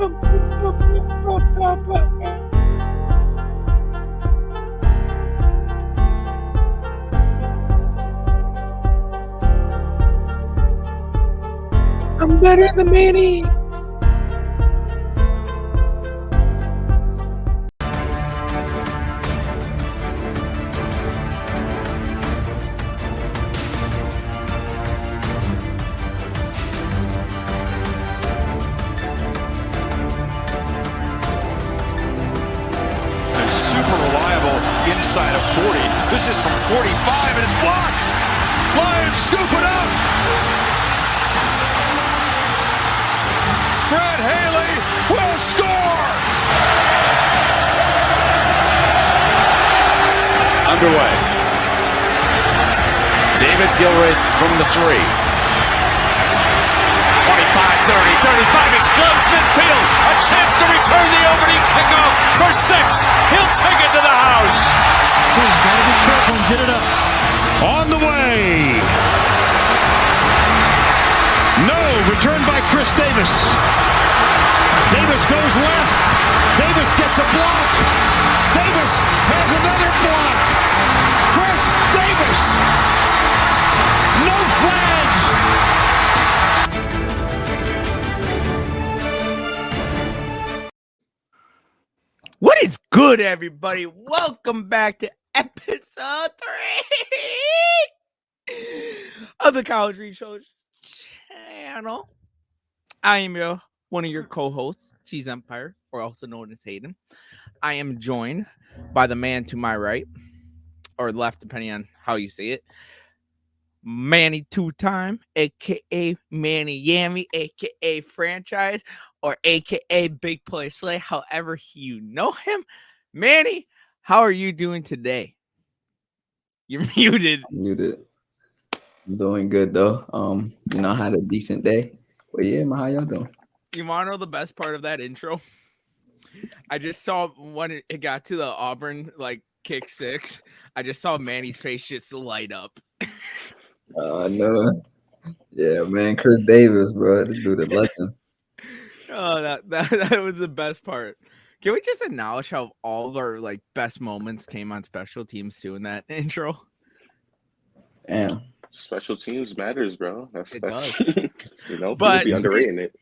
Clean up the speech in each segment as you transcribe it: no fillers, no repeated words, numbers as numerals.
I'm better than Manny. Inside of 40. This is from 45 and it's blocked. Lions scoop it up. Brad Haley will score. Underway. David Gilreath from the 3. 25, 30, 35, explodes midfield. A chance to return the opening kickoff for 6. He'll take it to the house. So he's got to be careful and get it up. On the way. No, returned by Chris Davis. Davis goes left. Davis gets a block. Davis has another block. Chris Davis. No flags. What is good, everybody? Welcome back to episode 3 of the College Read Show channel. I am one of your co-hosts, Cheese Empire, or also known as Hayden. I am joined by the man to my right, or left, depending on how you see it, Manny Two-Time, a.k.a. Manny Yammy, a.k.a. Franchise, or a.k.a. Big Play Slay, however you know him. Manny, how are you doing today? You're muted. I'm muted. I'm doing good, though. I had a decent day. But yeah, man, how y'all doing? You want to know the best part of that intro? I just saw when it got to the Auburn, kick 6, I just saw Manny's face just light up. No. Yeah, man, Chris Davis, bro. This dude is legend. Oh, that was the best part. Can we just acknowledge how all of our best moments came on special teams too in that intro? Damn. Special teams matters, bro. That's does. People But be underrating it.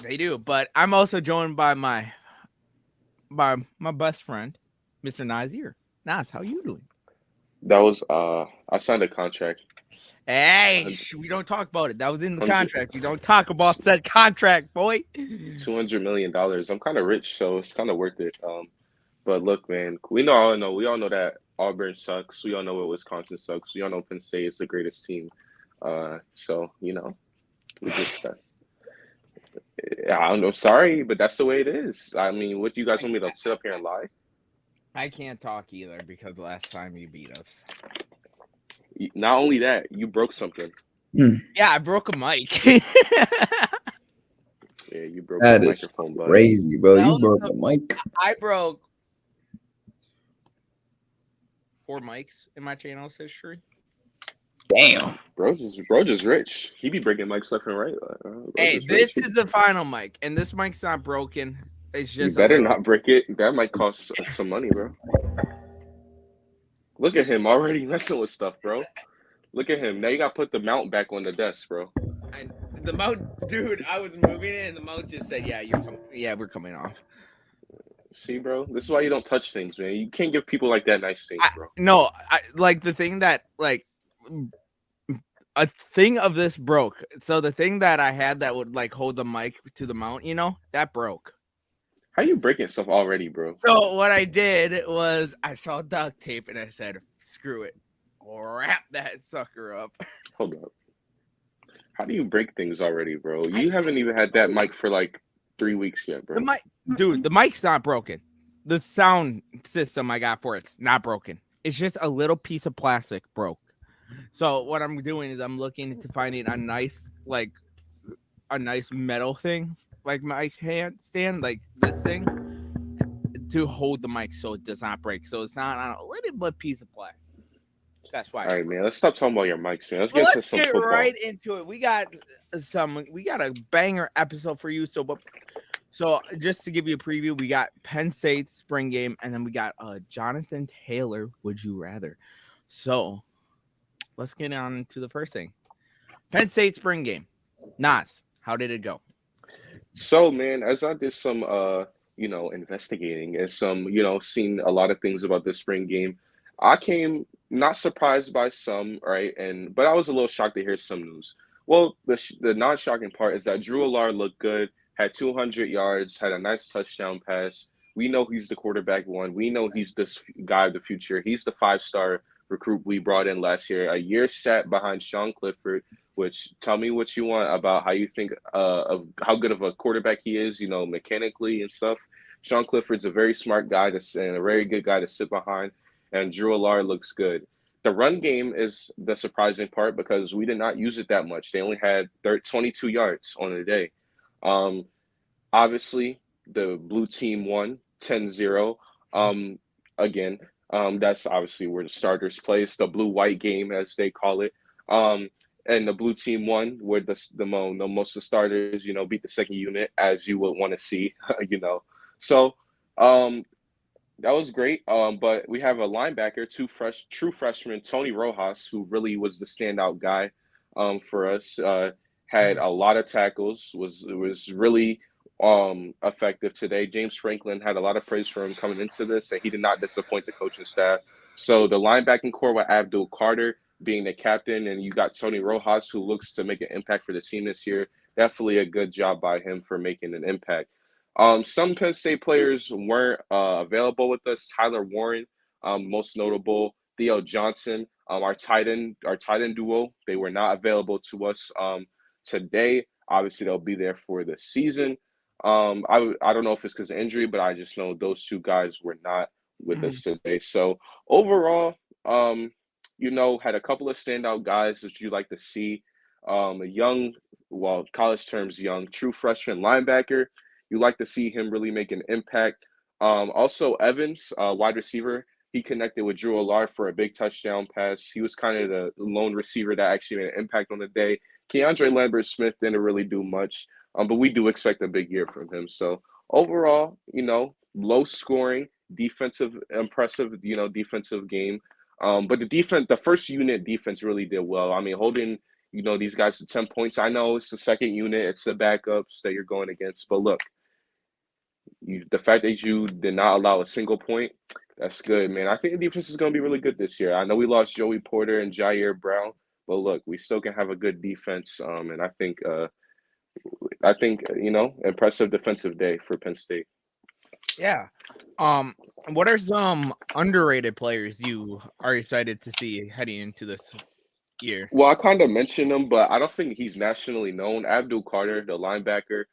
They do. But I'm also joined by my best friend, Mr. Nazir. Naz, how you doing? That was I signed a contract. Hey, we don't talk about it. That was in the contract. We don't talk about that contract, boy. $200 million. I'm kind of rich, so it's kind of worth it. But look, man, we all know that Auburn sucks. We all know what Wisconsin sucks. We all know Penn State is the greatest team. So we just I don't know. Sorry, but that's the way it is. I mean, what do you guys want me to sit up here and lie? I can't talk either because last time you beat us. Not only that, you broke something. Yeah, I broke a mic. Yeah, you broke That the is microphone, bud. crazy, bro. You broke the mic. I broke 4 mics in my channel's history. Damn. Bro just rich. He be breaking mics left and right. Hey, this is the final mic, and this mic's not broken. It's just you better not break it. That might cost some money, bro. Look at him already messing with stuff, bro. Look at him. Now you got to put the mount back on the desk, bro. And the mount, dude, I was moving it, and the mount just said, we're coming off. See, bro? This is why you don't touch things, man. You can't give people like that nice things, bro. The thing that, a thing of this broke. So the thing that I had that would, hold the mic to the mount, that broke. How you breaking stuff already, bro? So what I did was I saw duct tape and I said, screw it. Wrap that sucker up. Hold up. How do you break things already, bro? You haven't even had that mic for 3 weeks yet, bro. The mic's not broken. The sound system I got for it's not broken. It's just a little piece of plastic broke. So what I'm doing is I'm looking into finding a nice metal thing, like my hand stand, like this thing, to hold the mic so it does not break. So it's not on a little bit piece of plastic. That's why. All right, man. Let's stop talking about your mics, man. Let's get right into it. We got a banger episode for you. So, but So just to give you a preview, we got Penn State's spring game, and then we got Jonathan Taylor. Would you rather? So let's get on to the first thing. Penn State spring game. Nas, how did it go? So, man, as I did some, investigating and some, seeing a lot of things about this spring game, I came not surprised by some, right? But I was a little shocked to hear some news. Well, the non-shocking part is that Drew Allard looked good, had 200 yards, had a nice touchdown pass. We know he's the quarterback one. We know he's this guy of the future. He's the five-star recruit we brought in last year. A year sat behind Sean Clifford, which tell me what you want about how you think of how good of a quarterback he is, mechanically and stuff. Sean Clifford's a very smart guy and a very good guy to sit behind, and Drew Allard looks good. The run game is the surprising part because we did not use it that much. They only had 22 yards on the day. Um, Obviously, the blue team won 10-0. Again, that's obviously where the starters play. It's the blue-white game, as they call it. And the blue team won, where the most of the starters, beat the second unit, as you would want to see, So, um, that was great. But we have a linebacker, true freshman, Tony Rojas, who really was the standout guy, for us. Had a lot of tackles, was really effective today. James Franklin had a lot of praise for him coming into this, and he did not disappoint the coaching staff. So the linebacking core with Abdul Carter being the captain, and you got Tony Rojas, who looks to make an impact for the team this year. Definitely a good job by him for making an impact. Some Penn State players weren't available with us. Tyler Warren, most notable. Theo Johnson, our tight end duo. They were not available to us today. Obviously, they'll be there for the season. I don't know if it's because of injury, but I just know those two guys were not with us today. So overall, had a couple of standout guys that you like to see. A young, well, college terms young, true freshman linebacker. You like to see him really make an impact. Also, Evans, wide receiver, he connected with Drew Allard for a big touchdown pass. He was kind of the lone receiver that actually made an impact on the day. Keandre Lambert-Smith didn't really do much, but we do expect a big year from him. So overall, low scoring, impressive, defensive game. But the first unit defense really did well. I mean, holding, these guys to 10 points. I know it's the second unit, it's the backups that you're going against. But look, the fact that you did not allow a single point, that's good, man. I think the defense is going to be really good this year. I know we lost Joey Porter and Jair Brown, but look, we still can have a good defense. And I think impressive defensive day for Penn State. Yeah. What are some underrated players you are excited to see heading into this year? Well, I kind of mentioned him, but I don't think he's nationally known. Abdul Carter, the linebacker,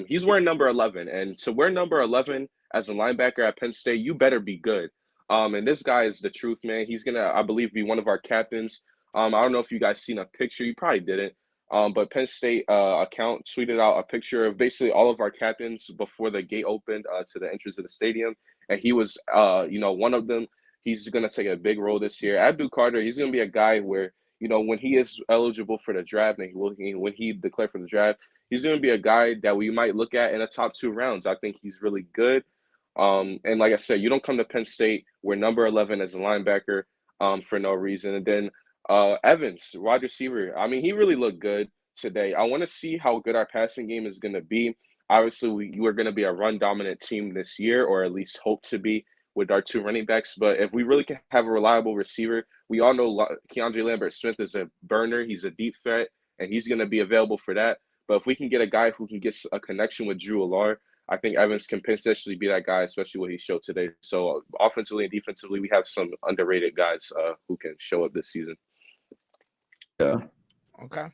he's wearing number 11, and to wear number 11 as a linebacker at Penn State, you better be good. And this guy is the truth, man. He's gonna, I believe, be one of our captains. I don't know if you guys seen a picture. You probably didn't. But Penn State account tweeted out a picture of basically all of our captains before the gate opened to the entrance of the stadium, and he was, one of them. He's gonna take a big role this year. Abdul Carter, he's gonna be a guy where when he is eligible for the draft and when he declared for the draft, he's going to be a guy that we might look at in the top 2 rounds. I think he's really good. And like I said, you don't come to Penn State, we're number 11 as a linebacker for no reason. And then Evans, wide receiver, I mean, he really looked good today. I want to see how good our passing game is going to be. Obviously, we're going to be a run-dominant team this year, or at least hope to be with our 2 running backs. But if we really can have a reliable receiver, we all know Keandre Lambert-Smith is a burner. He's a deep threat, and he's going to be available for that. But if we can get a guy who can get a connection with Drew Allard, I think Evans can potentially be that guy, especially what he showed today. So offensively and defensively, we have some underrated guys who can show up this season. Yeah. Okay.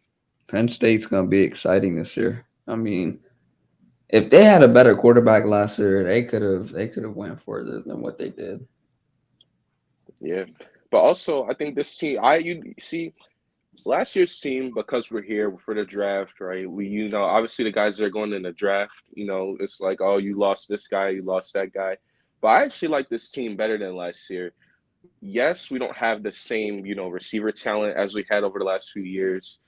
Penn State's going to be exciting this year. I mean, if they had a better quarterback last year, they could have went further than what they did. Yeah, but also I think this team, you see, last year's team, because we're here for the draft, right? We, obviously the guys that are going in the draft, it's like, oh, you lost this guy, you lost that guy. But I actually like this team better than last year. Yes, we don't have the same, receiver talent as we had over the last few years.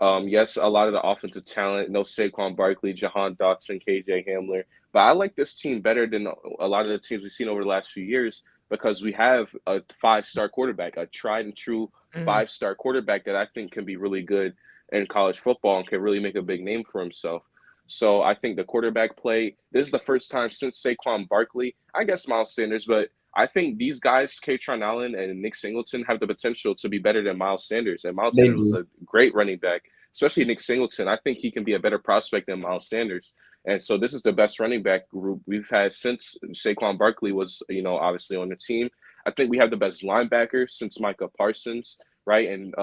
Yes, a lot of the offensive talent, no Saquon Barkley, Jahan Dotson, KJ Hamler. But I like this team better than a lot of the teams we've seen over the last few years because we have a 5-star quarterback, a tried and true Mhm. 5-star quarterback that I think can be really good in college football and can really make a big name for himself. So I think the quarterback play, this is the first time since Saquon Barkley, I guess Miles Sanders, but I think these guys, Katron Allen and Nick Singleton, have the potential to be better than Miles Sanders. And Miles They Sanders was do. a great running back, especially Nick Singleton. I think he can be a better prospect than Miles Sanders. And so this is the best running back group we've had since Saquon Barkley was, obviously on the team. I think we have the best linebacker since Micah Parsons, right? And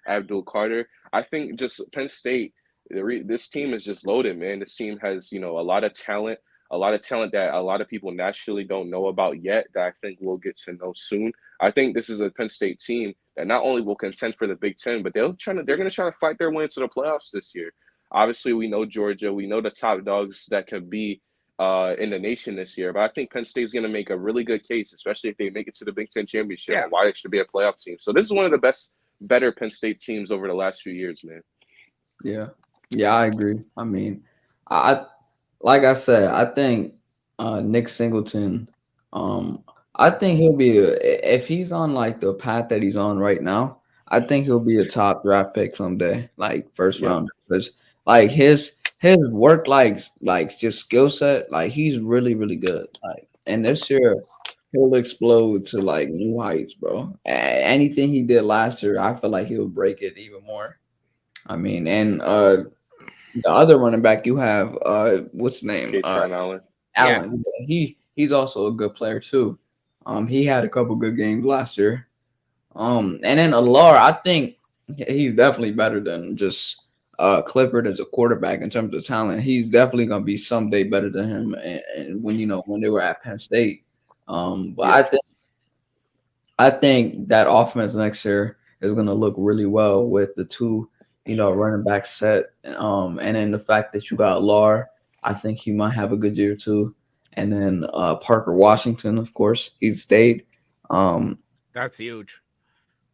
Abdul Carter. I think just Penn State, this team is just loaded, man. This team has, a lot of talent that a lot of people naturally don't know about yet that I think we'll get to know soon. I think this is a Penn State team that not only will contend for the Big Ten, but they're going to try to fight their way into the playoffs this year. Obviously, we know Georgia, we know the top dogs that could be in the nation this year, but I think Penn State's going to make a really good case, especially if they make it to the Big Ten championship Yeah. and why they should be a playoff team. So this is one of the better Penn State teams over the last few years, man. Yeah. Yeah, I agree. I mean, I like I said, I think Nick Singleton, um, I think he'll be if he's on like the path that he's on right now, I think he'll be a top draft pick someday, like first Yep. round. Because like his work like just skill set, like he's really, really good. Like and this year he'll explode to like new heights, bro. Anything he did last year, I feel like he'll break it even more. I mean, and the other running back you have, what's his name? Katron Allen. Yeah. Allen. Yeah, he's also a good player too. He had a couple good games last year. And then Alar, I think he's definitely better than just Clifford as a quarterback in terms of talent. He's definitely gonna be someday better than him. And when they were at Penn State, but Yeah. I think that offense next year is going to look really well with the two, running back set. And then the fact that you got Lar, I think he might have a good year too. And then Parker Washington, of course, he's stayed. Um, That's huge.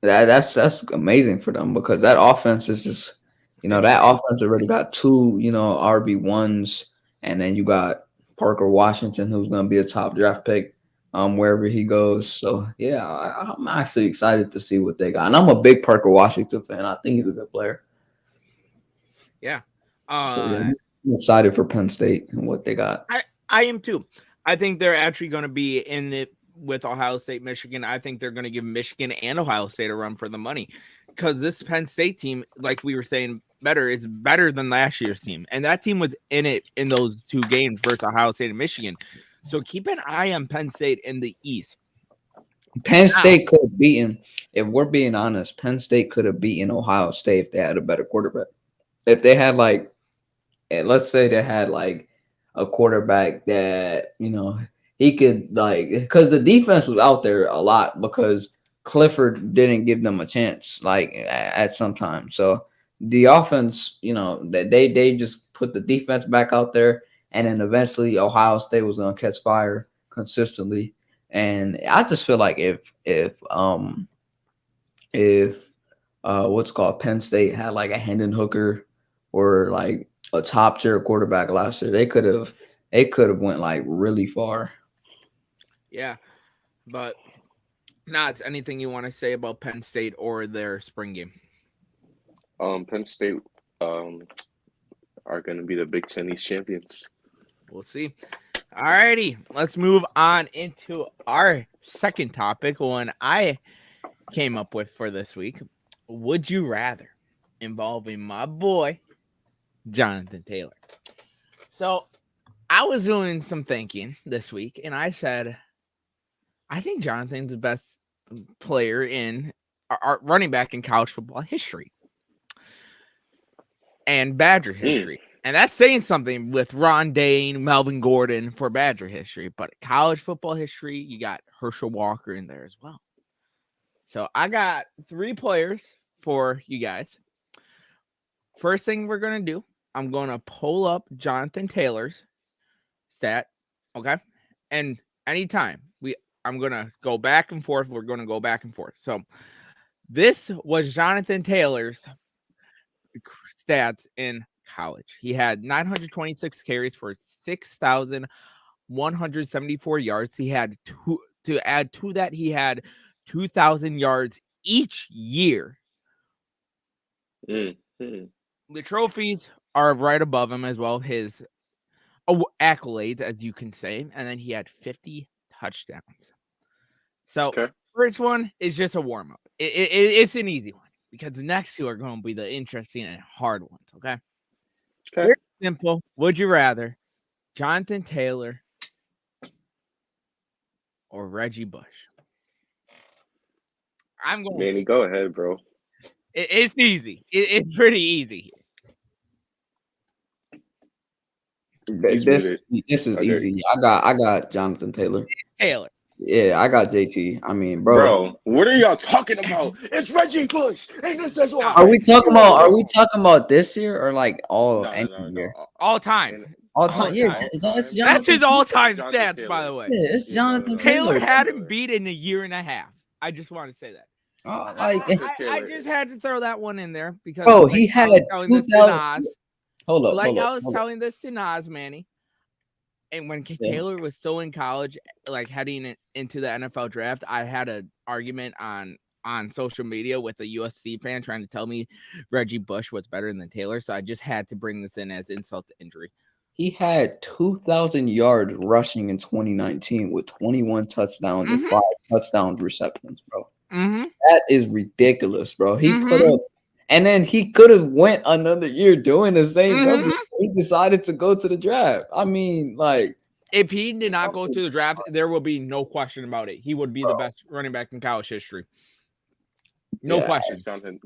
that's amazing for them because that offense is just, It's that great. offense already got two, RB1s, and then you got Parker Washington, who's going to be a top draft pick, wherever he goes. So yeah, I'm actually excited to see what they got, and I'm a big Parker Washington fan. I think he's a good player. Yeah. So yeah, Uh, I'm excited for Penn State and what they got. I am too. I think they're actually going to be in it with Ohio State, Michigan. I think they're going to give Michigan and Ohio State a run for the money because this Penn State team, like we were saying, is better than last year's team, and that team was in it in those two games versus Ohio State and Michigan. So keep an eye on Penn State in the East. Penn Now, State could have beaten, if we're being honest, Penn State could have beaten Ohio State if they had a better quarterback. If they had let's say they had like a quarterback that he could because the defense was out there a lot because Clifford didn't give them a chance at some time. So the offense, that they just put the defense back out there, and then eventually Ohio State was going to catch fire consistently. And I just feel like if what's called Penn State had like a Hendon Hooker or like a top tier quarterback last year, they could have went like really far. yeah, but not anything you want to say about Penn State or their spring game. Penn State um, are going to be the Big Ten East champions. We'll see. All righty, let's move on into our second topic. One I came up with for this week. Would you rather, involving my boy Jonathan Taylor. So I was doing some thinking this week, and I said, I think Jonathan's the best player in our running back in college football history and Badger history. And that's saying something with Ron Dane, Melvin Gordon for Badger history. But college football history, you got Herschel Walker in there as well. So I got 3 players for you guys. First thing we're going to do, I'm going to pull up Jonathan Taylor's stat. Okay. And anytime I'm going to go back and forth. We're going to go back and forth. So this was Jonathan Taylor's stats in college. He had 926 carries for 6,174 yards. He had to add to that, he had 2,000 yards each year. Mm-hmm. The trophies are right above him as well. His accolades, as you can say, and then he had 50 touchdowns. So Okay. first one is just a warm up. It's an easy one because the next two are going to be the interesting and hard ones. Okay. Okay. Very simple. Would you rather Jonathan Taylor or Reggie Bush? I'm going. Manny, go ahead, bro. It's easy. It's pretty easy. He's This muted. this is Okay. easy. I got Jonathan Taylor. Taylor. Yeah, I got JT. I mean, Bro, what are y'all talking about? It's Reggie Bush, and this is why. Are we talking about this year or like all any No. year? All time. And All all time. Yeah, time. it's Jonathan. That's his all-time Jonathan stats, Taylor. by the way. Yeah, it's Jonathan Taylor Taylor. had him beat in a year and a half. I just want to say that. I just had to throw that one in there because Bro, he had telling this to 2,000. Nas. Hold up, Like hold I up, was hold up. telling this to Nas, Manny. And when Yeah. Taylor was still in college, like heading into the NFL draft, I had an argument on social media with a USC fan trying to tell me Reggie Bush was better than Taylor. So I just had to bring this in as insult to injury. He had 2,000 yards rushing in 2019 with 21 touchdowns and 5 touchdown receptions, bro. Mm-hmm. That is ridiculous, bro. He Mhm. put up, and then he could have went another year doing the same numbers. He decided to go to the draft. I mean, like, if he did not go to the draft, there will be no question about it. He would be the best running back in college history. No question. Jonathan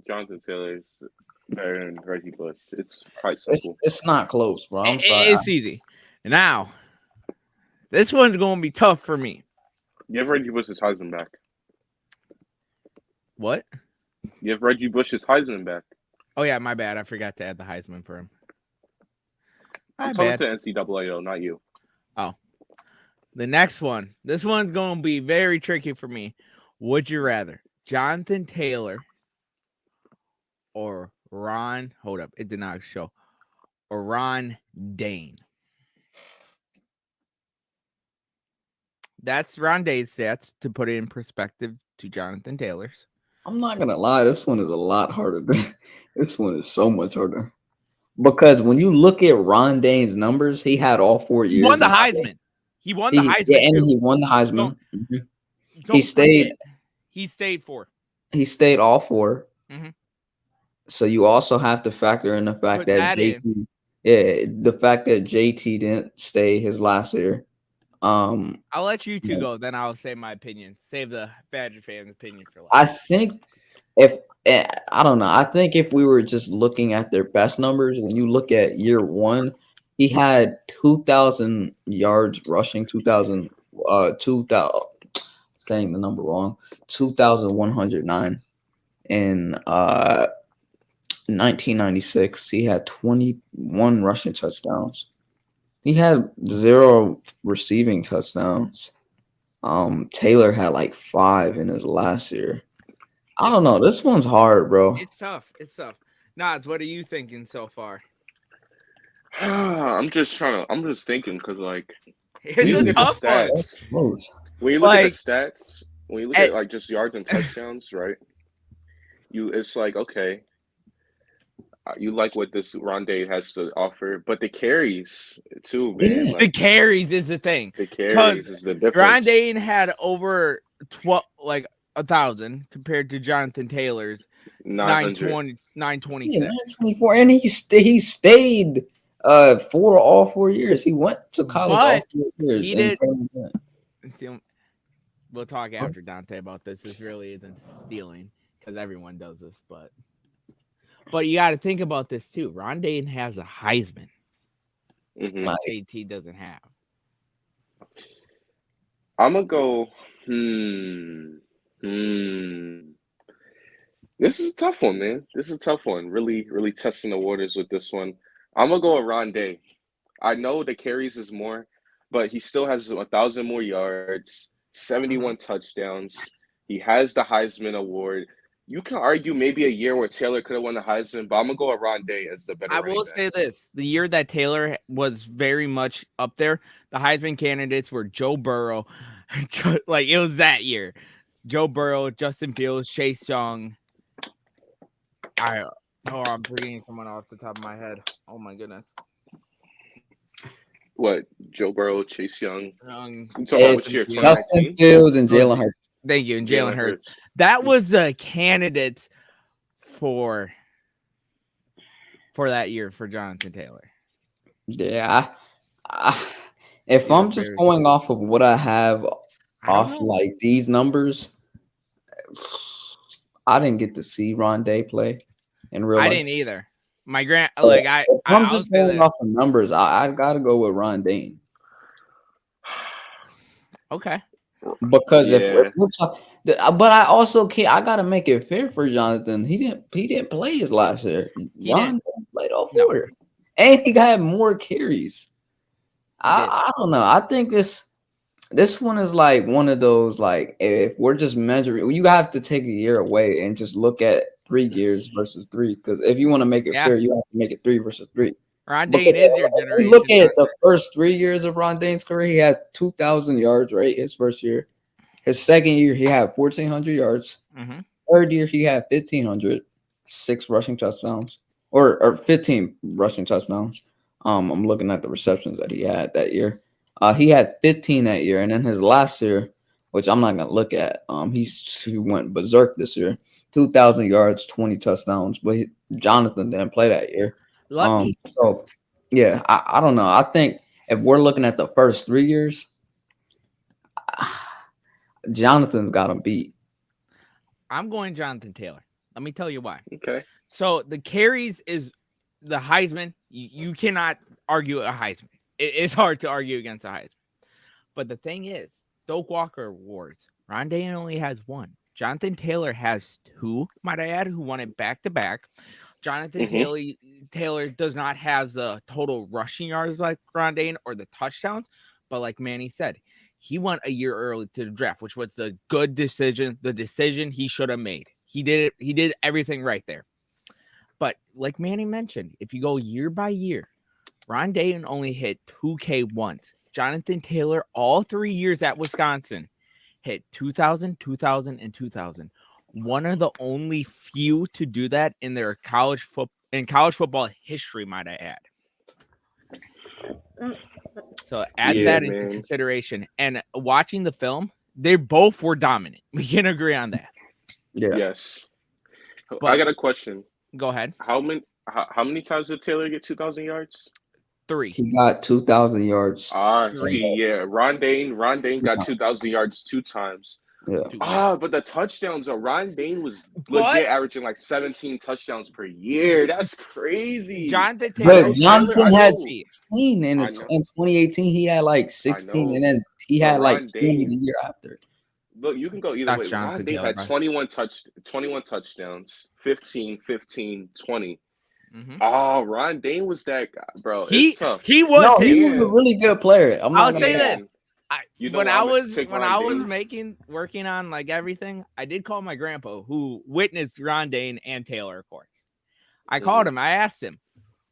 Taylor is better than Reggie Bush. It's quite simple. it's not close, bro. I'm sorry. It's easy. Now, this one's going to be tough for me. Give Reggie Bush his Heisman back. What? Give Reggie Bush his Heisman back. Oh, yeah, my bad. I forgot to add the Heisman for him. I'm talking to NCAA, though, not you. Oh. The next one. This one's going to be very tricky for me. Would you rather Jonathan Taylor or Ron? Hold up. It did not show. Or Ron Dane. That's Ron Dane's stats to put it in perspective to Jonathan Taylor's. I'm not gonna lie, this one is a lot harder. This one is so much harder. Because when you look at Ron Dane's numbers, he had all 4 years. He won the Heisman. He won the Heisman. Yeah, and too. he won the Heisman. Don't He stayed. forget, he stayed 4. He stayed all 4. Mhm. So you also have to factor in the fact Put that that in. JT, yeah, the fact that JT didn't stay his last year. I'll let you two Yeah. go, then I'll say my opinion. Save the Badger fans' opinion for last. I think I don't know. I think if we were just looking at their best numbers, when you look at year 1, he had 2,000 yards rushing, 2,000 saying the number wrong, 2,109 in 1996. He had 21 rushing touchdowns. He had 0 receiving touchdowns. Taylor had like 5 in his last year. I don't know. This one's hard, bro. It's tough. It's tough. Nods, what are you thinking so far? I'm just thinking because, like, It's when you a look at the tough one. stats, Close. when you look at Like- the stats, when you look at like just yards and touchdowns, right? It's like, okay, you like what this Rondé has to offer, but the carries too, man. Yeah. Like, The carries is the thing. the carries is the difference. Ron Dane had over 1,000 compared to Jonathan Taylor's 900. 926. Yeah, 924, and he stayed for all 4 years. He went to college all But 4 years. he and did- turned it in. See, we'll talk after Dante about this. This really isn't stealing because everyone does this, but you got to think about this too. Ron Dane has a Heisman. Mhm. Like, JT doesn't have. I'm gonna go. This is a tough one, man. This is a tough one. Really, really testing the waters with this one. I'm gonna go with Rondé. I know the carries is more, but he still has 1,000 more yards, 71 touchdowns. He has the Heisman Award. You can argue maybe a year where Taylor could have won the Heisman, but I'm gonna go with Rondé as the better I running will back. say this: the year that Taylor was very much up there, the Heisman candidates were Joe Burrow, like it was that year. Joe Burrow, Justin Fields, Chase Young. I'm forgetting someone off the top of my head. Oh my goodness. What? Joe Burrow, Chase Young. You talking about It's which year? Justin 2019. Fields and Jalen Hurts. Thank you, and Jalen Jalen Hurts. Hurts. That was the candidates for that year for Jonathan Taylor. Yeah. If Yeah, I'm just very going off of what I have I don't off know. like these numbers, I didn't get to see Rondé play in real I life. didn't either. My grand, But like if I'm I'll just say going that. off of numbers, I gotta go with Rondé. Okay. Because if Yeah. we're talking, but I also can't. I gotta make it fair for Jonathan. He didn't play his last year. He didn't. Played all No. 4, and he got more carries. He did. I don't know. I think this one is like one of those like if we're just measuring, you have to take a year away and just look at 3 years versus 3. Because if you want to make it Yeah. fair, you have to make it 3 versus 3. Ron Because Dane is your if we look generation. at the first 3 years of Ron Dane's career, he had 2,000 yards, right? His first year. His second year, he had 1,400 yards. Mm-hmm. Third year, he had 1,500, 6 rushing touchdowns, or 15 rushing touchdowns. I'm looking at the receptions that he had that year. He had 15 that year, and then his last year, which I'm not gonna look at, he went berserk this year. 2,000 yards, 20 touchdowns, but Jonathan didn't play that year. So yeah, I don't know. I think if we're looking at the first 3 years, Jonathan's got him beat. I'm going Jonathan Taylor. Let me tell you why. Okay. So the carries is the Heisman. You cannot argue a Heisman. It's hard to argue against a Heisman. But the thing is, Doak Walker Awards, Ron Dane only has 1. Jonathan Taylor has 2, might I add, who won it back to back. Jonathan Taylor does not have the total rushing yards like Ron Dane or the touchdowns, but like Manny said, he went a year early to the draft, which was the good decision, the decision he should have made. He did it. He did everything right there. But like Manny mentioned, if you go year by year, Ron Dane only hit 2K once. Jonathan Taylor, all 3 years at Wisconsin, hit 2,000, 2,000, and 2,000. One of the only few to do that in their college football history, might I add. So add that into consideration. And watching the film, they both were dominant. We can agree on that. Yeah. Yes. But I got a question. Go ahead. How many times did Taylor get 2,000 yards? 3. He got 2,000 yards. See, yeah. Ron Dane got 2,000 yards 2 times. Yeah. But the touchdowns, Ron Dane was legit averaging like 17 touchdowns per year. That's crazy. Jonathan Taylor had 16 in 2018. He had like 16, and then he had like 20 the year after. Look, you can go either way. Ron Dane had 21 touchdowns, 15, 20. Mm-hmm. Oh, Ron Dane was that guy, bro. It's tough. He was a really good player. I'll say that. When I was working on like everything, I did call my grandpa who witnessed Ron Dane and Taylor, of course. I called him. I asked him,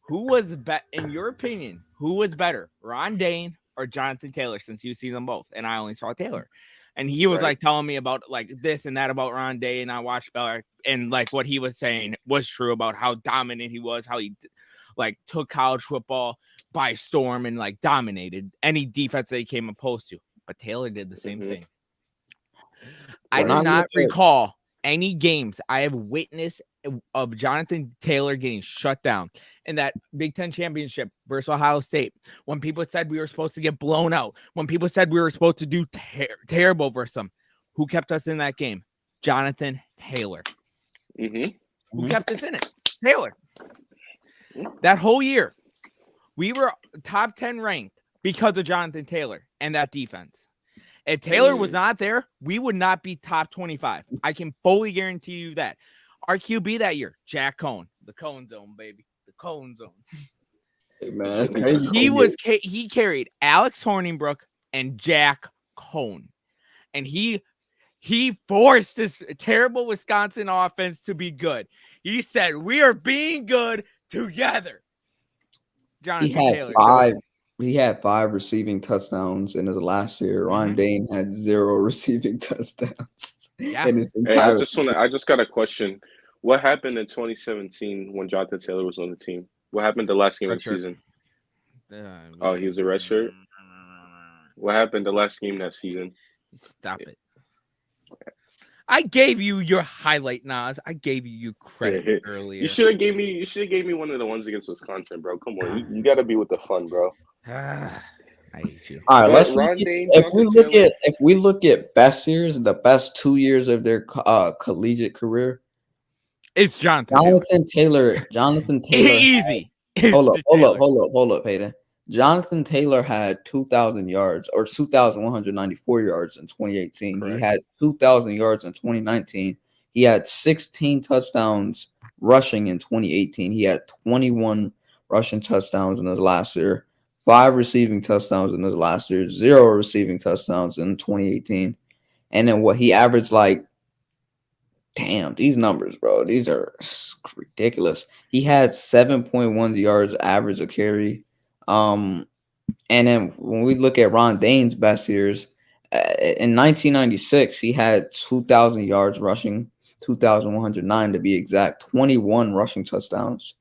who was in your opinion, who was better, Ron Dane or Jonathan Taylor, since you see them both? And I only saw Taylor. And he was like telling me about like this and that about Ron Dane. And I watched Beller, and like what he was saying was true about how dominant he was, how he like took college football by storm and like dominated any defense that he came opposed to. But Taylor did the same thing. I do not recall any games I have witnessed of Jonathan Taylor getting shut down in that Big Ten championship versus Ohio State. When people said we were supposed to get blown out, when people said we were supposed to do terrible versus them, who kept us in that game? Jonathan Taylor. Who kept us in it? Taylor. That whole year, we were top 10 ranked because of Jonathan Taylor and that defense. If Taylor was not there, we would not be top 25. I can fully guarantee you that. Our QB that year, Jack Cohn, the Cohn zone, baby, the Cohn zone. Hey, man, he carried Alex Hornibrook and Jack Cohn, and he He forced this terrible Wisconsin offense to be good. He said, "We are being good together." Jonathan Taylor. He had 5 receiving touchdowns in his last year. Ron Dane had 0 receiving touchdowns in his Hey, entire. I just got a question. What happened in 2017 when Jonathan Taylor was on the team? What happened the last game of the season? Oh, he was a red shirt. What happened the last game that season? Stop it. I gave you your highlight, Nas. I gave you credit earlier. You should have gave me one of the ones against Wisconsin, bro. Come on, you got to be with the fun, bro. I hate you. All right, But let's Ron look at, Dane, if we look at best years, the best 2 years of their collegiate career. It's Jonathan Taylor. Easy. Hold up, Hayden. Jonathan Taylor had 2,000 yards or 2,194 yards in 2018. Correct. He had 2,000 yards in 2019. He had 16 touchdowns rushing in 2018. He had 21 rushing touchdowns in his last year, 5 receiving touchdowns in his last year, 0 receiving touchdowns in 2018. And then what he averaged, like, damn, these numbers, bro, these are ridiculous. He had 7.1 yards average a carry. And then when we look at Ron Dane's best years, in 1996, he had 2,000 yards rushing, 2,109 to be exact, 21 rushing touchdowns.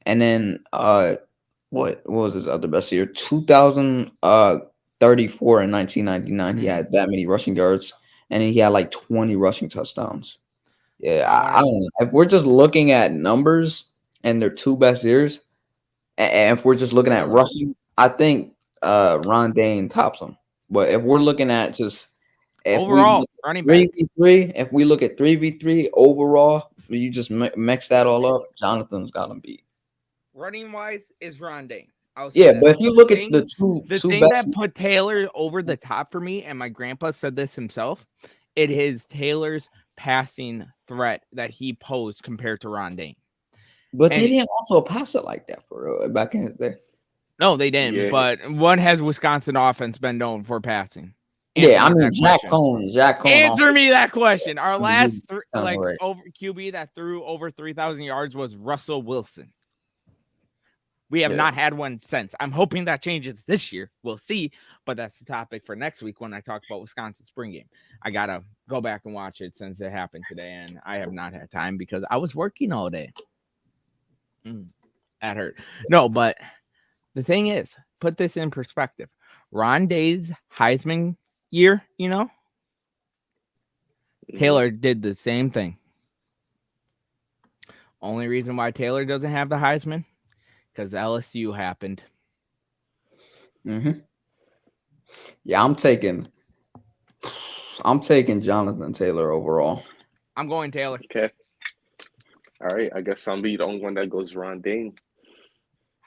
And then what was his other best year? 2,034 in 1999. He had that many rushing yards, and then he had like 20 rushing touchdowns. Yeah, I don't know. If we're just looking at numbers and their 2 best years, and if we're just looking at rushing, I think Ron Dane tops him. But if we're looking at just overall running back 3v3, if we look at 3v3 overall, you just mix that all up, Jonathan's got him beat. Running wise is Ron Dane. But if you look at the two thing best, that put Taylor over the top for me, and my grandpa said this himself, it is Taylor's passing threat that he posed compared to Ron Dane. But they didn't also pass it like that for real back in his day. No, they didn't. Yeah. But what has Wisconsin offense been known for passing? I mean, Jack Cohn. Answer me that question. Our last over QB that threw over 3,000 yards was Russell Wilson. We have not had one since. I'm hoping that changes this year. We'll see. But that's the topic for next week when I talk about Wisconsin spring game. I got to go back and watch it since it happened today, and I have not had time because I was working all day. That hurt. No, but the thing is, put this in perspective. Ron Dane's Heisman year, Taylor did the same thing. Only reason why Taylor doesn't have the Heisman, because LSU happened. Yeah, I'm taking Jonathan Taylor overall. I'm going Taylor. Okay. All right, I guess I'll be the only one that goes Ron Dane.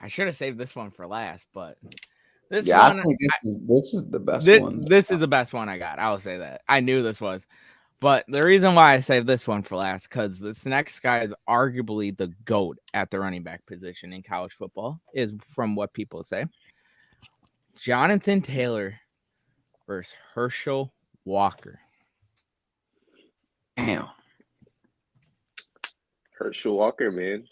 I should have saved this one for last, but I think this is the best one. This is the best one I got. I will say that. I knew this was. But the reason why I saved this one for last, because this next guy is arguably the GOAT at the running back position in college football, is from what people say. Jonathan Taylor versus Herschel Walker. Damn. Herschel Walker, man.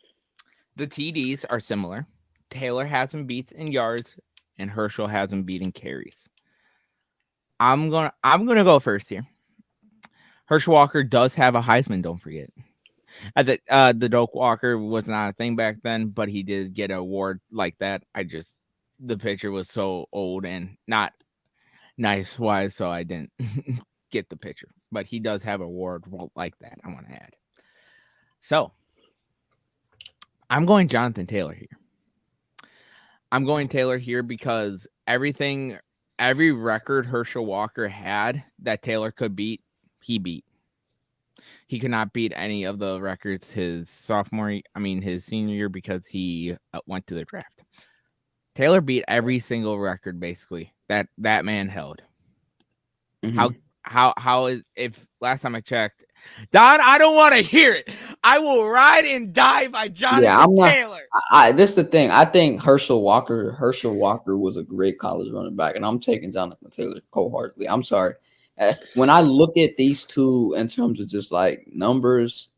The TDs are similar. Taylor has him beats in yards, and Herschel has him beating carries. I'm gonna go first here. Herschel Walker does have a Heisman, don't forget. The Doak Walker was not a thing back then, but he did get an award like that. The picture was so old and not nice wise, so I didn't get the picture. But he does have an award like that, I want to add. So, I'm going Jonathan Taylor here. I'm going Taylor here because every record Herschel Walker had that Taylor could beat, he beat. He could not beat any of the records his senior year because he went to the draft. Taylor beat every single record basically that man held. How is, if last time I checked, Don, I don't want to hear it. I will ride and die by Jonathan Taylor. This is the thing. I think Herschel Walker was a great college running back, and I'm taking Jonathan Taylor wholeheartedly. I'm sorry. When I look at these two in terms of just like numbers,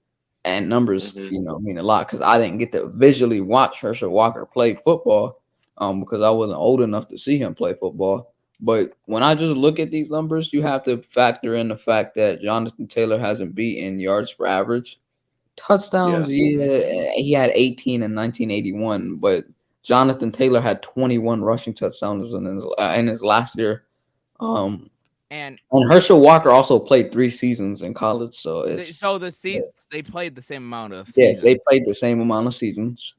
and numbers, Mm-hmm. mean a lot because I didn't get to visually watch Herschel Walker play football, because I wasn't old enough to see him play football. But when I just look at these numbers, you have to factor in the fact that Jonathan Taylor hasn't beaten yards per average. Yeah. Touchdowns, yeah, he had 18 in 1981, but Jonathan Taylor had 21 rushing touchdowns in his last year. Um, And and Herschel Walker also played 3 seasons in college, so it's so they played the same amount of yes, they seasons. played the same amount of seasons.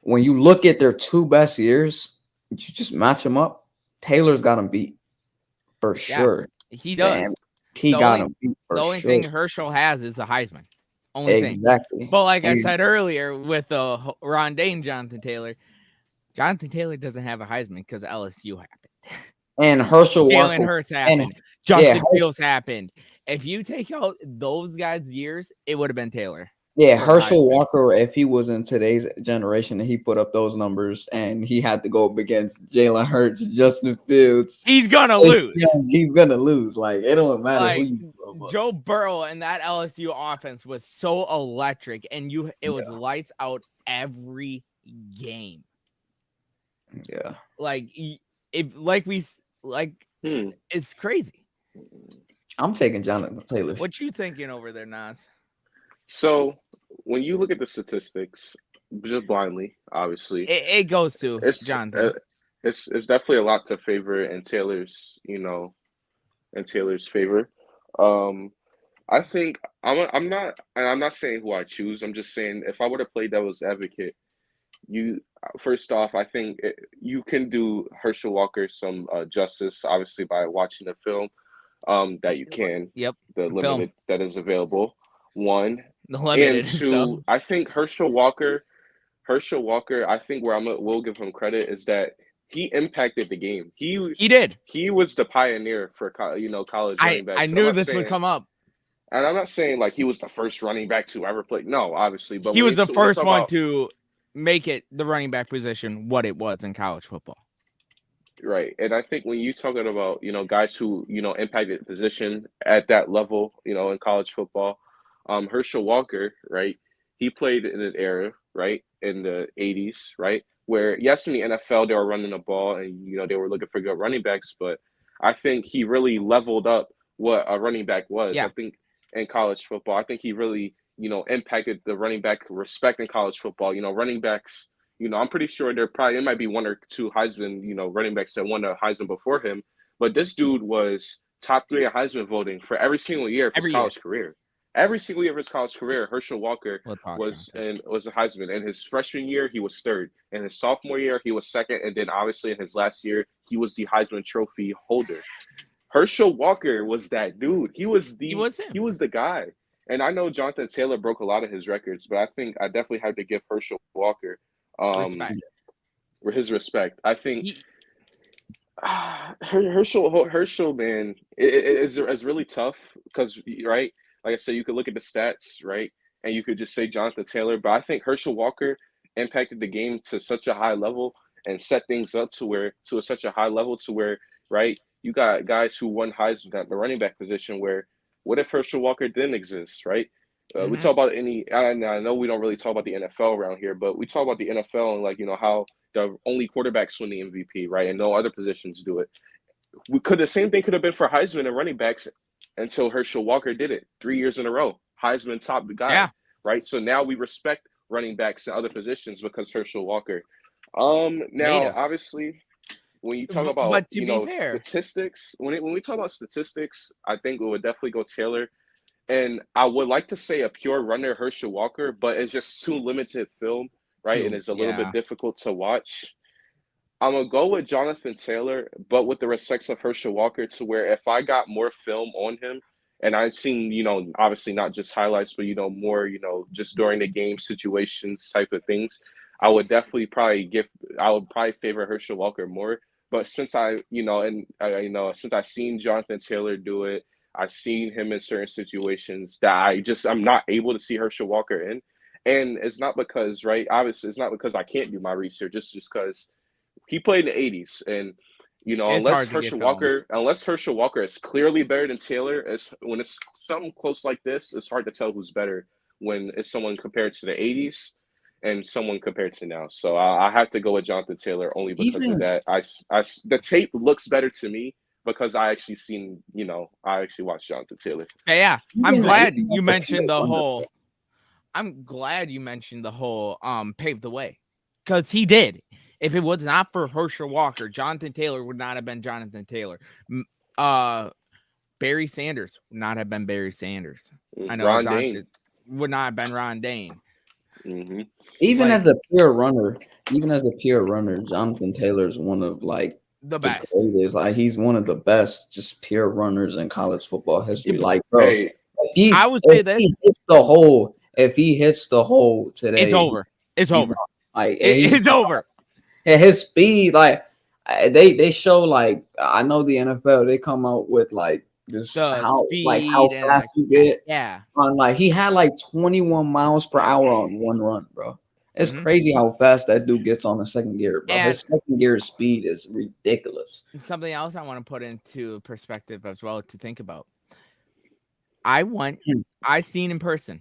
When you look at their two best years, you just match them up. Taylor's got him beat for Yeah, sure. he Damn, does. he The got only him beat the for only sure. thing Herschel has is a Heisman. Only thing. Exactly. But like I And said earlier with Rondane Jonathan Taylor doesn't have a Heisman because LSU happened. and Herschel Jalen Walker Hurts and happened. yeah, Justin Fields happened. If you take out those guys' years, it would have been Taylor yeah, for the Herschel Heisman. Walker, if he was in today's generation and he put up those numbers and he had to go up against Jalen Hurts, Justin Fields, He's gonna Chase lose. Young, he's gonna lose. Like it don't matter who Like you throw up. Joe Burrow and that LSU offense was so electric, and it was lights out every game. Yeah. Like it's crazy. I'm taking Jonathan Taylor. What you thinking over there, Nas? So when you look at the statistics, just blindly, obviously, It goes to it's Jonathan. it's definitely a lot to favor in Taylor's, in Taylor's favor. Um, I think I'm not, and I'm not saying who I choose. I'm just saying if I would have played devil's advocate, you first off, I think you can do Herschel Walker some justice, obviously by watching the film that you can, Yep, the film limited that is available. One the and limited stuff. two, I think Herschel Walker, I think where will give him credit is that he impacted the game. He did. He was the pioneer for college running I backs. knew this would come up. And I'm not saying like he was the first running back to ever play. No, obviously, but He was the when you first talk one about to make it the running back position what it was in college football. right, and I think when you talking about guys who impacted the position at that level, in college football, Herschel Walker, right? He played in an era, right, in the '80s, right, where yes, in the NFL they were running the ball and they were looking for good running backs, but I think he really leveled up what a running back was. I Yeah, think in college football, I think he really impacted the running back respect in college football. Running backs. I'm pretty sure there might be one or two Heisman, running backs that won the Heisman before him, but this dude was top three in Heisman voting for every single year of his every year. college career. Every single year of his college career, Herschel Walker We'll talk was about that. a Heisman. In his freshman year, he was third. In his sophomore year, he was second, and then obviously in his last year, he was the Heisman Trophy holder. Herschel Walker was that dude. He was him. the guy. And I know Jonathan Taylor broke a lot of his records, but I think I definitely have to give Herschel Walker Respect. his respect. I think He, Herschel, man, it's really tough because right, like I said, you could look at the stats, right, and you could just say Jonathan Taylor, but I think Herschel Walker impacted the game to such a high level and set things up to such a high level to where right, you got guys who won Heisman at the running back position. Where what if Herschel Walker didn't exist, right? We talk about I know we don't really talk about the NFL around here, but we talk about the NFL and like how the only quarterbacks win the MVP, right? And no other positions do it. The same thing could have been for Heisman and running backs until Herschel Walker did it 3 years in a row. Heisman top guy, yeah, right? So now we respect running backs in other positions because Herschel Walker. made Now us. obviously when you talk about But to be fair, statistics, when we talk about statistics, I think we would definitely go Taylor. And I would like to say a pure runner, Herschel Walker, but it's just too limited film, right? And it's a little bit yeah, difficult to watch. I'm gonna go with Jonathan Taylor, but with the respects of Herschel Walker, to where if I got more film on him, and I've seen, obviously not just highlights, but more, just during the game situations type of things, I would definitely I would probably favor Herschel Walker more. But since since I've seen Jonathan Taylor do it, I've seen him in certain situations that I'm not able to see Herschel Walker in, and it's not because, right? Obviously, it's not because I can't do my research. It's just because he played in the '80s, and You know, It's hard to get film. Unless Herschel Walker is clearly better than Taylor, when it's something close like this, it's hard to tell who's better when it's someone compared to the '80s and someone compared to now. So I have to go with Jonathan Taylor only because of Even that. The tape looks better to me because I actually I actually watched Jonathan Taylor. Yeah, I'm even glad even you as a mentioned pure the runner, whole. I'm glad you mentioned the whole paved the way, because he did. If it was not for Herschel Walker, Jonathan Taylor would not have been Jonathan Taylor. Barry Sanders would not have been Barry Sanders. I know Ron Dane. Jonathan would not have been Ron Dane. Hmm even Like as a pure runner, Jonathan Taylor is one of like the the best. greatest. Like he's one of the best, just pure runners in college football history. Like, bro, Hey, I would if say this: he hits the hole, it's today, over. It's he's over. not like It's he's over. at his speed. Like they show like I know the NFL they come out with like just The how speed and like fast you get yeah. on like he had like 21 miles per hour on one run, bro. It's Mm-hmm. crazy how fast that dude gets on the second gear, bro. And His second gear speed is ridiculous. something else I want to put into perspective as well to think about. I seen in person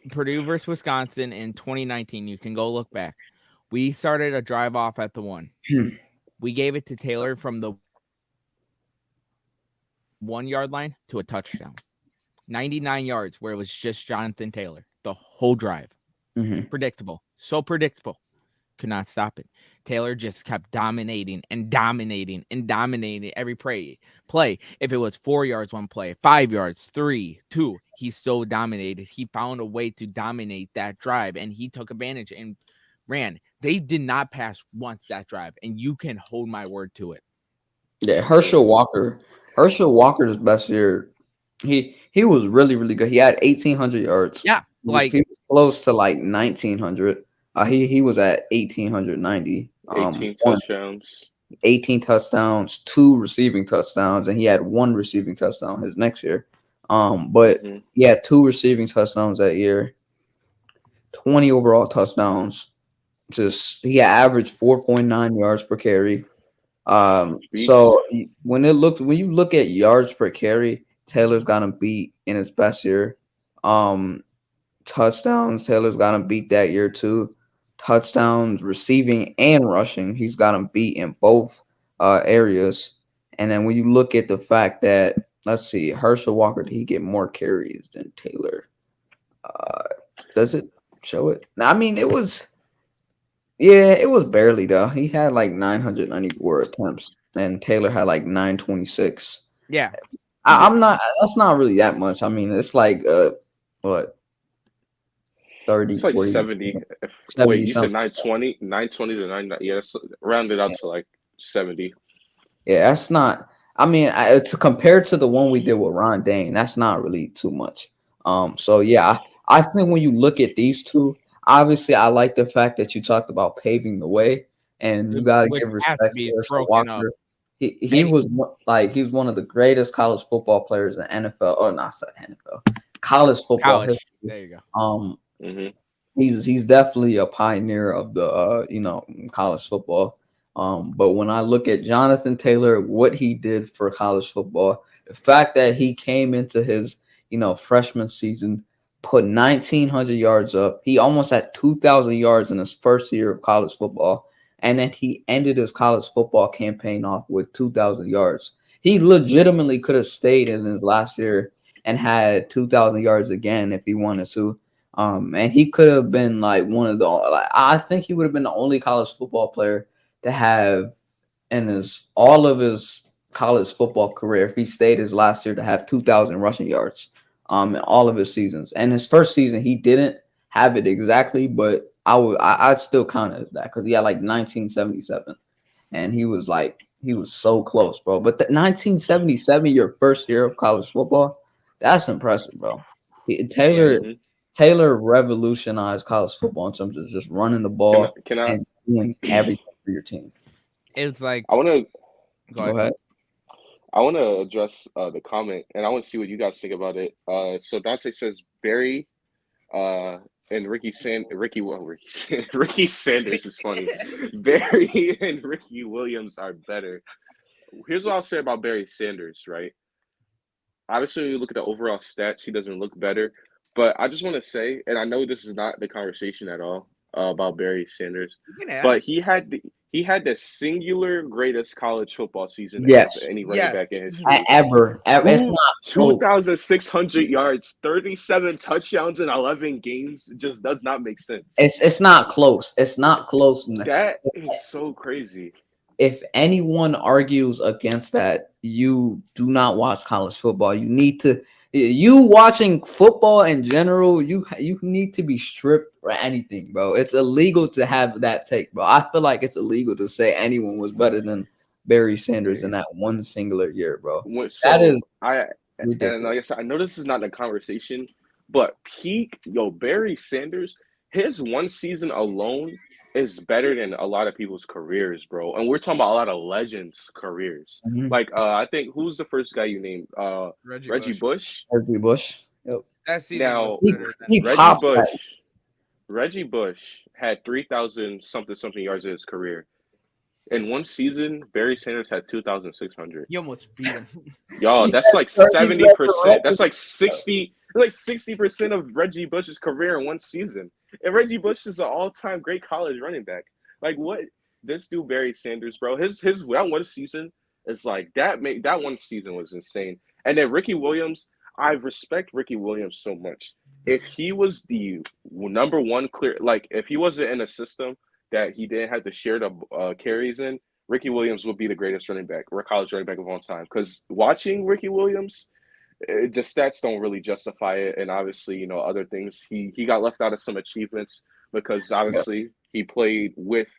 Purdue versus Wisconsin in 2019. You can go look back. We started a drive off at the 1. We gave it to Taylor from the 1-yard line to a touchdown. 99 yards where it was just Jonathan Taylor the whole drive. Mm-hmm. Predictable. So predictable. Could not stop it. Taylor just kept dominating and dominating and dominating every play. If it was 4 yards one play, 5 yards, 3, 2, he so dominated. He found a way to dominate that drive, and he took advantage and ran. They did not pass once that drive, and you can hold my word to it. Yeah, Herschel Walker's best year. He was really good. He had 1,800 yards. Yeah, like He was close to like 1,900. He was at 1,890. 18 touchdowns. 18 touchdowns, 2 receiving touchdowns, and he had 1 receiving touchdown his next year. But Hmm he had 2 receiving touchdowns that year, 20 overall touchdowns. Just he averaged 4.9 yards per carry. Beast. When you look at yards per carry, Taylor's got him beat in his best year. Touchdowns, Taylor's got him beat that year too. Touchdowns, receiving and rushing, he's got him beat in both areas. And then when you look at the fact that, let's see, Herschel Walker, did he get more carries than Taylor? Does it show it? I mean, it was barely though. He had like 994 attempts, and Taylor had like 926. yeah. I'm not. That's not really that much. I mean, it's like what 30, It's like 40, 70. Wait, 70 you said something. 920? 920 to 9. Yeah, that's rounded out to like 70. Yeah, that's not. I mean, to compare to the one we did with Ron Dane, that's not really too much. So yeah, I think when you look at these two, obviously, I like the fact that you talked about paving the way, and you got to Which give has to respect to be Herschel broken up. Walker. He Many was he's one of the greatest college football players in NFL, or not NFL, college football college. history. There you go. Hmm He's definitely a pioneer of the college football. But when I look at Jonathan Taylor, what he did for college football, the fact that he came into his freshman season, put 1,900 yards up, he almost had 2,000 yards in his first year of college football, and then he ended his college football campaign off with 2,000 yards. He legitimately could have stayed in his last year and had 2,000 yards again if he wanted to. And he could have been like one of the. Like, I think he would have been the only college football player to have in all of his college football career, if he stayed his last year, to have 2,000 rushing yards. In all of his seasons. And his first season, he didn't have it exactly, but I'd still count it as that because he had like 1977, and he was so close, bro. But the 1977, your first year of college football, that's impressive, bro. Yeah. hmm Taylor revolutionized college football in terms of just running the Can I, ball can I, and doing everything for your team. It's like I want to, go Go ahead. ahead. I want to address the comment, and I want to see what you guys think about it. So Dante says Barry, uh, and Ricky Sanders is funny. Barry and Ricky Williams are better. Here's what I'll say about Barry Sanders, right? Obviously, you look at the overall stats, he doesn't look better. But I just want to say, and I know this is not the conversation at all about Barry Sanders, You can add but it. he had the singular greatest college football season of Yes. any running Yes. back in history. Ever. It's not close. 2,600 yards, 37 touchdowns in 11 games. It just does not make sense. It's not close. It's not close. That is so crazy. If anyone argues against that, you do not watch college football. You need to. You watching football in general, you need to be stripped for anything, bro. It's illegal to have that take, bro. I feel like it's illegal to say anyone was better than Barry Sanders in that one singular year, bro. That is ridiculous. And like I said, I know this is not the conversation, but Barry Sanders, his one season alone is better than a lot of people's careers, bro. And we're talking about a lot of legends' careers. Mhm. Like I think who's the first guy you named? Reggie Bush. Reggie Bush. Yep. That season Now, was better than He Reggie tops that. Reggie Bush had 3,000 something yards in his career. In one season, Barry Sanders had 2,600. You almost beat him. Y'all, that's like 70%. That's like 60% of Reggie Bush's career in one season. And Reggie Bush is an all-time great college running back. Like what this dude Barry Sanders, bro. His that one season is like that one season was insane. And then Ricky Williams, I respect Ricky Williams so much. If he was the number one clear, like if he wasn't in a system that he didn't have to share the carries in, Ricky Williams would be the greatest running back or college running back of all time. Because watching Ricky Williams, the stats don't really justify it, and obviously, other things. He got left out of some achievements because obviously he played with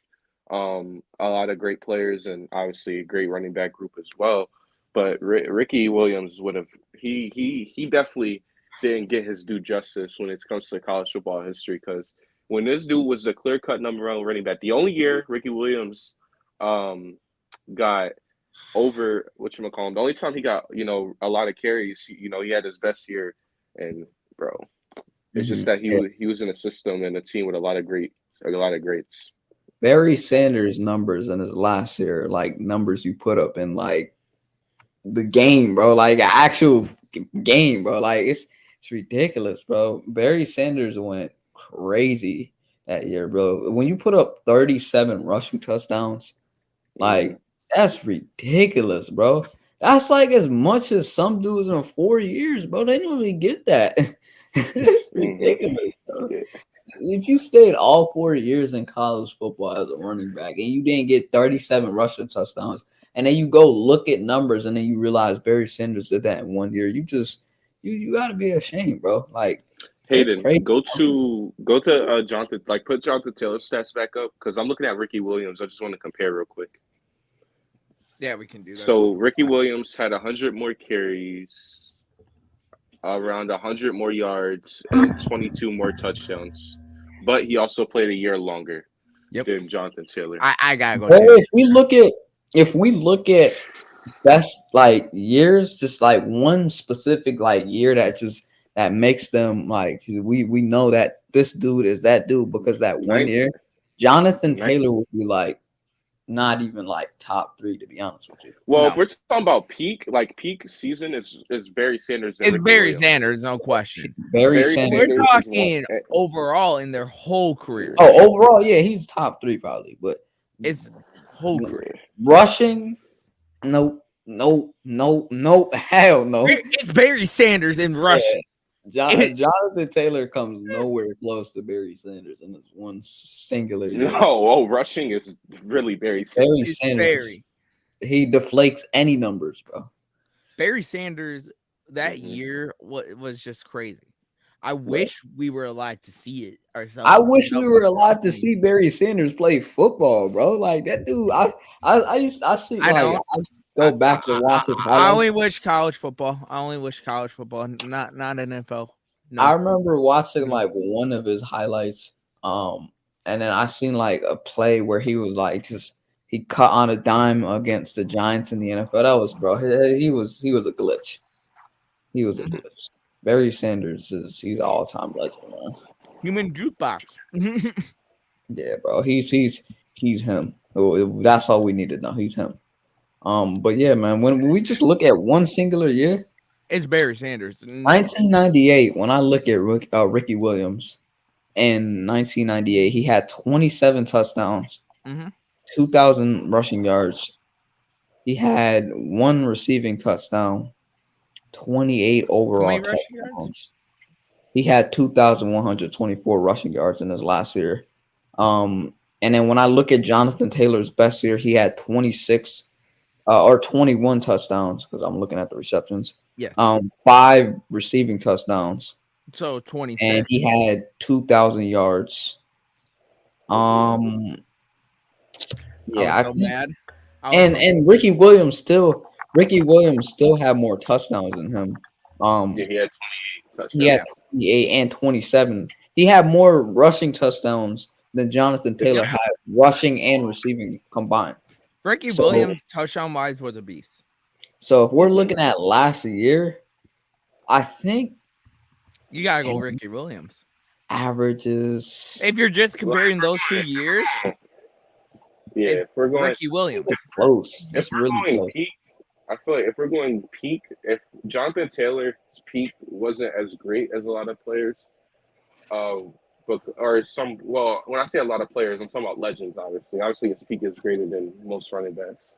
a lot of great players and obviously a great running back group as well. But Ricky Williams would have he definitely didn't get his due justice when it comes to college football history because when this dude was the clear-cut number one running back, the only year Ricky Williams got over whatchamacallit, the only time he got, a lot of carries, he had his best year. And bro, it's just that he was in a system and a team with a lot of greats. Barry Sanders' numbers in his last year, like numbers you put up in like the game, bro, like actual game, bro. Like it's ridiculous, bro. Barry Sanders went crazy that year, bro. When you put up 37 rushing touchdowns, like that's ridiculous, bro. That's like as much as some dudes in 4 years, bro. They don't even get that. It's ridiculous, bro. If you stayed all 4 years in college football as a running back and you didn't get 37 rushing touchdowns, and then you go look at numbers and then you realize Barry Sanders did that in 1 year, you gotta be ashamed, bro. Like Hayden, go to Jonathan, like put Jonathan Taylor's stats back up because I'm looking at Ricky Williams. I just want to compare real quick. Yeah, we can do that. So Ricky Williams had 100 more carries, around 100 more yards, and 22 more touchdowns. But he also played a year longer than Jonathan Taylor. I gotta go. If we look at best like years, just like one specific like year that makes them like we know that this dude is that dude because that 1 year, Jonathan Taylor would be like not even like top 3 to be honest with you. Well, if we're talking about peak season is Barry Sanders. It's Barry Sanders, no question. Barry Sanders. We're talking overall in their whole career. Oh, overall, yeah, he's top 3 probably, but it's whole career. Rushing, no, hell no. It's Barry Sanders in rushing. Jonathan Taylor comes nowhere close to Barry Sanders in this one singular year. No, rushing is really Barry Sanders. He deflates any numbers, bro. Barry Sanders that year was just crazy. I wish we were alive to see it ourselves. I wish we were alive to see Barry Sanders play football, bro. Like that dude, I see. I go back and watch it. I only wish college football. Not NFL. No. I remember watching like one of his highlights, and then I seen like a play where he was like he cut on a dime against the Giants in the NFL. That was he was a glitch. He was a glitch. Barry Sanders he's an all-time legend, man. Human jukebox. Yeah, bro. He's him. That's all we need to know. He's him. But yeah, man. When we just look at one singular year, It's Barry Sanders. 1998. When I look at Ricky Williams in 1998, he had 27 touchdowns, Mm-hmm. 2,000 rushing yards. He had one receiving touchdown, 28 How many overall rushing yards? touchdowns. He had 2,124 rushing yards in his last year. And then when I look at Jonathan Taylor's best year, he had 26 or 21 touchdowns because I'm looking at the receptions. Yes. 5 receiving touchdowns, So and 26. he had 2,000 yards. I was Yeah, I so think, mad. I was so and Ricky Williams still had more touchdowns than him. Yeah, he had 28 He had yeah. touchdowns. 28 and 27. He had more rushing touchdowns than Jonathan Taylor had rushing and receiving combined. Ricky So, Williams touchdown wise was a beast. so if we're Mhm. looking at last year, I think You gotta go Ricky Williams. averages. If you're just Well, comparing those 2 years, yeah, it's if we're going, Ricky Williams. It's close. if It's really we're going close. peak, I feel like if we're going peak, if Jonathan Taylor's peak wasn't as great as a lot of players, but or some. Well, when I say a lot of players, I'm talking about legends. Obviously, his peak is greater than most running backs.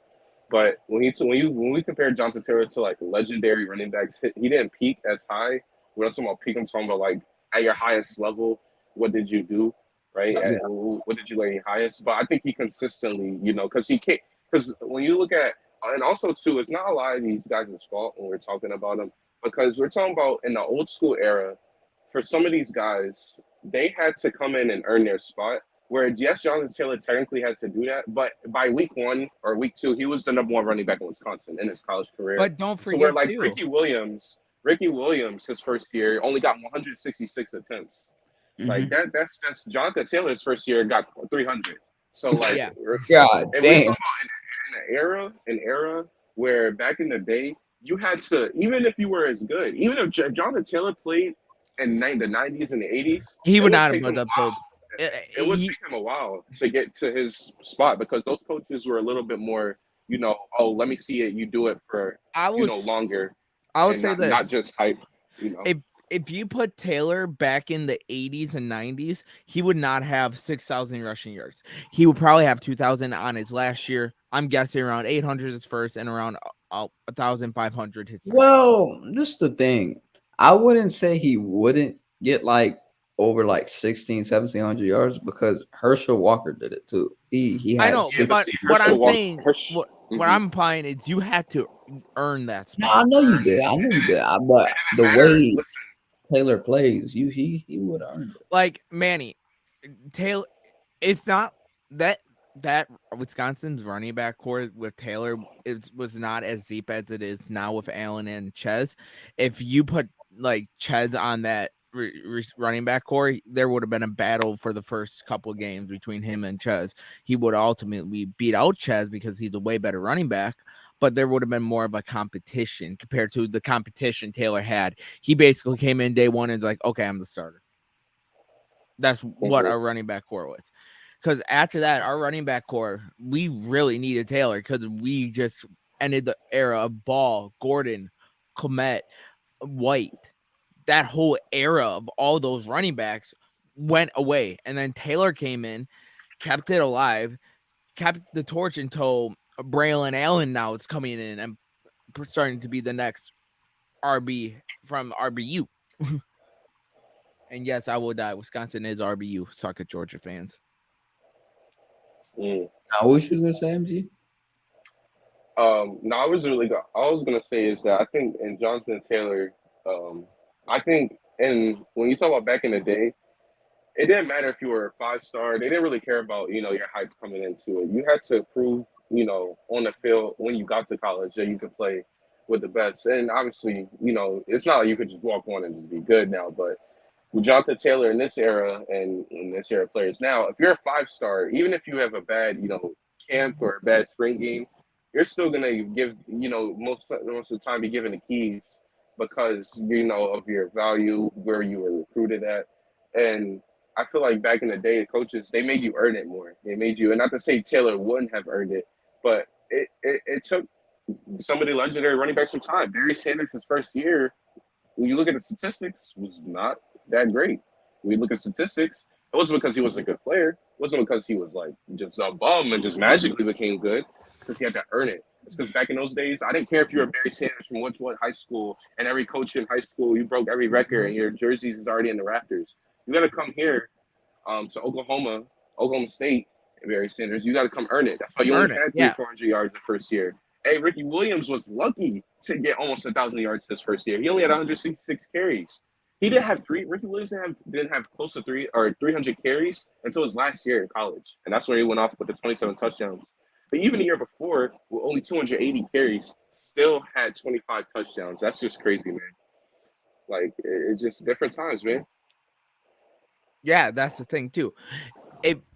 But when we compare Jonathan Taylor to like legendary running backs, he didn't peak as high. When I'm talking about peak, I'm talking about like at your highest level, what did you do, right? Yeah. What did you lay your highest? But I think he consistently, because he can't. Because when you look at, and also too, it's not a lot of these guys' fault when we're talking about them, because we're talking about in the old school era. For some of these guys, they had to come in and earn their spot. Where yes, Jonathan Taylor technically had to do that, but by week 1 or week 2, he was the #1 running back in Wisconsin in his college career. But don't So where forget like too. Ricky Williams, his first year only got 166 attempts. Like Mhm. that's Jonathan Taylor's first year got 300. So like, Yeah. God and we're talking damn. about an era where back in the day you had to, even if you were as good, even if Jonathan Taylor played in the 90s and the 80s, He it would would not have take him put a up those. while. It would He, take him a while to get to his spot because those coaches were a little bit more, oh, let me see it, you do it for, I was longer I would and say not this. just hype. If you put Taylor back in the 80s and 90s, he would not have 6,000 rushing yards. He would probably have 2,000 on his last year. I'm guessing around 800 his first and around 1,500 his second. Well, this is the thing. I wouldn't say he wouldn't get like over like 16, 1,700 yards because Herschel Walker did it too. He I had know, Yeah, but but see, 60. what I'm Herschel Walker, saying, Hersch, what I'm implying is you had to earn that No, spot. I know you did. I know you did. But it the didn't matter. way Listen, Taylor plays, he would have earned it. Like Manny, Taylor, it's not that Wisconsin's running back core with Taylor was not as deep as it is now with Allen and Ches. If you put like Ches on that running back core, there would have been a battle for the first couple of games between him and Ches. He would ultimately beat out Ches because he's a way better running back. But there would have been more of a competition compared to the competition Taylor had. He basically came in day one and was like, okay, I'm the starter. That's what our running back core was. Because after that, our running back core, we really needed Taylor because we just ended the era of Ball, Gordon, Clement, White. That whole era of all those running backs went away. And then Taylor came in, kept it alive, kept the torch until Braylon Allen now is coming in and starting to be the next RB from RBU. And yes, I will die. Wisconsin is RBU. Suck at Georgia fans. mm. Now, what you was gonna say, MG? No, I was gonna say is that I think in Jonathan Taylor, I think, and when you talk about back in the day, it didn't matter if you were a 5 star. They didn't really care about your hype coming into it. You had to prove on the field when you got to college that you could play with the best. And obviously, it's not like you could just walk on and just be good now. But with Jonathan Taylor in this era and in this era of players now, if you're a 5 star, even if you have a bad camp or a bad spring game, you're still gonna give most of the time be given the keys because of your value, where you were recruited at, and I feel like back in the day, coaches they made you earn it more. They made you, and not to say Taylor wouldn't have earned it, but it took some of the legendary running backs some time. Barry Sanders, his first year, when you look at the statistics, was not that great. When you look at statistics, it wasn't because he was a good player. It wasn't because he was like just a bum and just magically became good. Because he had to earn it. It's because back in those days, I didn't care if you were Barry Sanders from what high school, and every coach in high school, you broke every record, and your jerseys is already in the rafters. You got to come here to Oklahoma State, and Barry Sanders. You got to come earn it. That's why you only had 400 yards the first year. Hey, Ricky Williams was lucky to get almost 1,000 yards this first year. He only had 166 carries. He didn't have three. Ricky Williams didn't have close to 300 carries until his last year in college, and that's where he went off with the 27 touchdowns. But even the year before, with only 280 carries, still had 25 touchdowns. That's just crazy, man. Like it's just different times, man. Yeah, that's the thing too.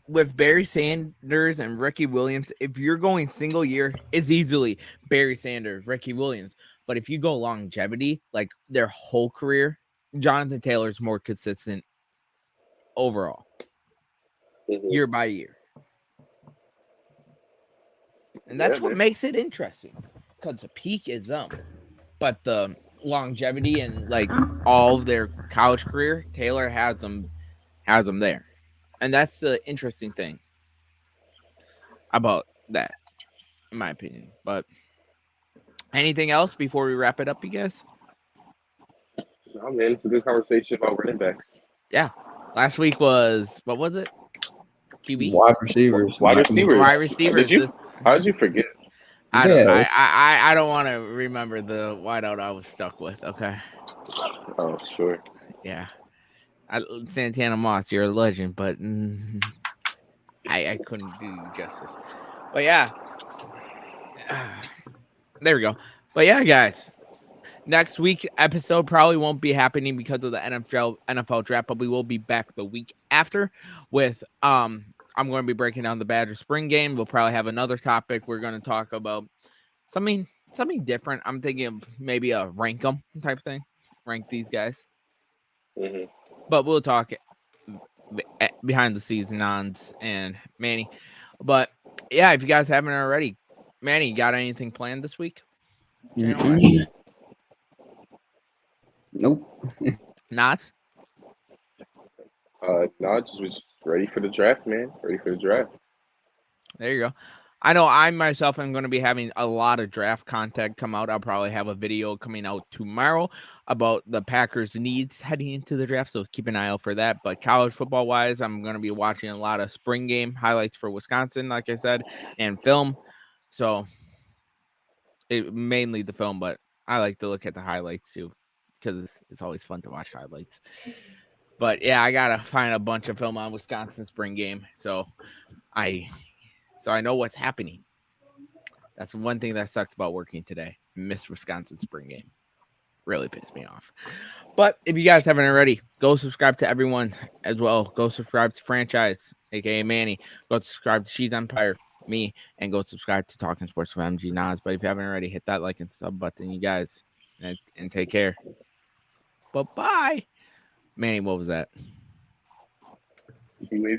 With Barry Sanders and Ricky Williams, if you're going single year, it's easily Barry Sanders, Ricky Williams. But if you go longevity, like their whole career, Jonathan Taylor's more consistent overall, year by year. And that's what makes it interesting, because the peak is them, but the longevity and like all of their college career, Taylor has them there, and that's the interesting thing about that, in my opinion. But anything else before we wrap it up, you guys? No, man, it's a good conversation about running backs. Yeah, last week was what was it? QB, wide receivers. Wide receivers. How did you forget? I don't want to remember the wideout I was stuck with. Okay. Oh, sure. Yeah. Santana Moss, you're a legend, but I couldn't do you justice. But yeah. There we go. But yeah, guys. Next week's episode probably won't be happening because of the NFL draft, but we will be back the week after with I'm going to be breaking down the Badger spring game. We'll probably have another topic. We're going to talk about something different. I'm thinking of maybe a rank them type thing. Rank these guys. Mm-hmm. But we'll talk behind the scenes, Nons and Manny. But yeah, if you guys haven't already, Manny, you got anything planned this week? Nope. Not? No, just ready for the draft, man. Ready for the draft. There you go. I know I myself am going to be having a lot of draft content come out. I'll probably have a video coming out tomorrow about the Packers' needs heading into the draft, so keep an eye out for that. But college football-wise, I'm going to be watching a lot of spring game highlights for Wisconsin, like I said, and film. So mainly the film, but I like to look at the highlights too because it's always fun to watch highlights. But yeah, I got to find a bunch of film on Wisconsin spring game, so I know what's happening. That's one thing that sucked about working today. Missed Wisconsin spring game. Really pissed me off. But if you guys haven't already, go subscribe to everyone as well. Go subscribe to Franchise, aka Manny. Go subscribe to She's Empire, me, and go subscribe to Talking Sports with MG Nas. But if you haven't already, hit that like and sub button, you guys, and take care. Bye-bye. Manny, what was that?